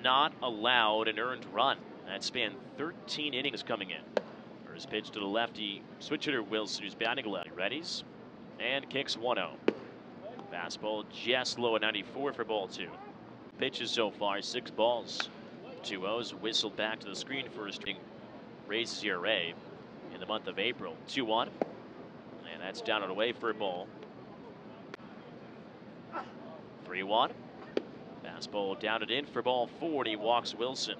not allowed an earned run. That spanned 13 innings coming in. First pitch to the lefty switch hitter Wilson, who's batting lefty. Readies and kicks 1-0. Fastball just low at 94 for ball 2. Pitches so far, 6 balls. 2-0s whistled back to the screen for a string. Raises ERA in the month of April. 2-1. And that's down and away for a ball. 3-1. Fastball down and in for ball 4, and he walks Wilson.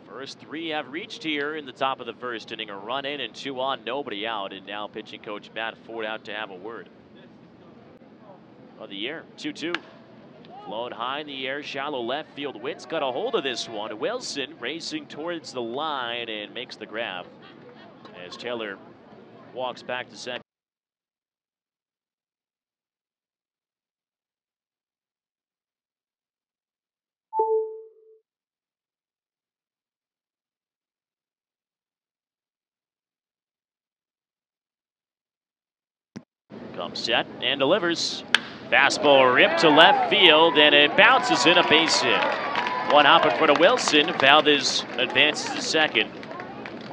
First 3 have reached here in the top of the first inning. A run in and 2 on, nobody out. And now pitching coach Matt Ford out to have a word. Of the year, 2-2. Flown high in the air, shallow left field. Witt's got a hold of this one. Wilson racing towards the line and makes the grab as Taylor walks back to second. Comes set and delivers. Fastball ripped to left field, and it bounces in, a base hit. One hop in front of Wilson. Valdez advances to second.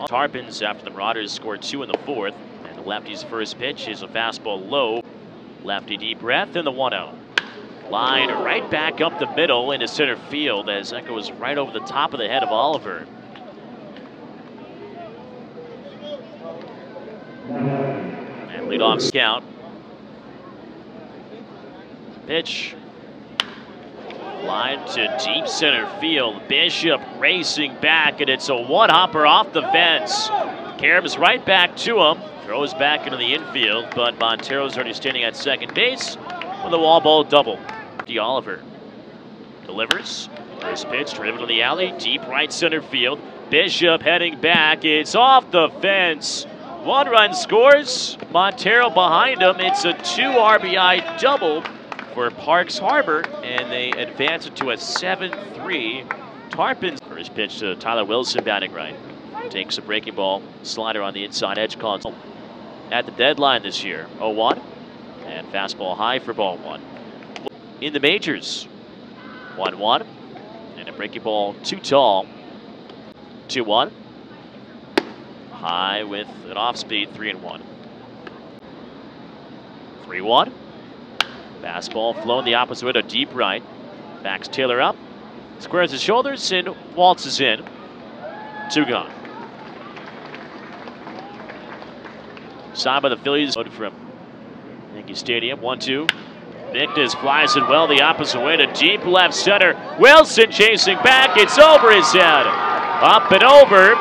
Tarpons, after the Marauders scored 2 in the 4th. And the lefty's first pitch is a fastball low. Lefty deep breath in the 1-0. Line right back up the middle into center field as that goes right over the top of the head of Oliver. And leadoff scout. Pitch. Line to deep center field. Bishop racing back, and it's a one-hopper off the fence. Carams right back to him. Throws back into the infield, but Montero's already standing at second base with a wall ball double. Oliver delivers. First pitch driven to the alley. Deep right center field. Bishop heading back. It's off the fence. 1 run scores. Montero behind him. It's a 2 RBI double for Parks Harbor, and they advance it to a 7-3. Tarpons. First pitch to Tyler Wilson batting right. Takes a breaking ball slider on the inside edge. Called at the deadline this year. 0-1. And fastball high for ball 1. In the majors, 1-1. And a breaking ball too tall. 2-1. High with an off speed, 3-1. 3-1. Fastball flown the opposite way to deep right. Backs Taylor up. Squares his shoulders and waltzes in. 2 gone. Signed by the Phillies from Yankee Stadium. 1-2. Victus flies it well the opposite way to deep left center. Wilson chasing back. It's over his head. Up and over.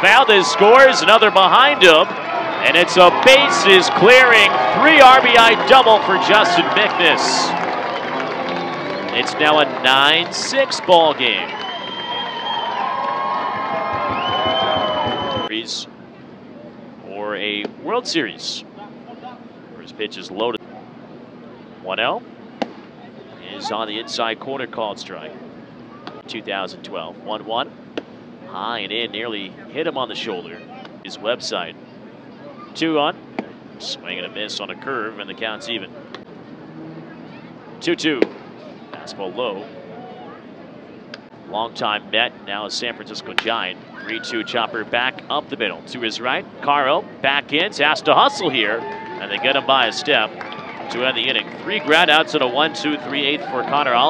Valdez scores. Another behind him. And it's a bases clearing 3 RBI double for Justin Victus. It's now a 9-6 ball game. Or a World Series. First pitch is loaded. 1-0 is on the inside corner, called strike. 2012. 1-1. High and in, nearly hit him on the shoulder. His website. 2-1. Swing and a miss on a curve, and the count's even. 2-2. Fastball low. Longtime Met, now a San Francisco Giant. 3-2 chopper back up the middle. To his right, Caro back in. Has to hustle here, and they get him by a step to end the inning. 3 groundouts and a 1-2-3-8 for Connor Oliver.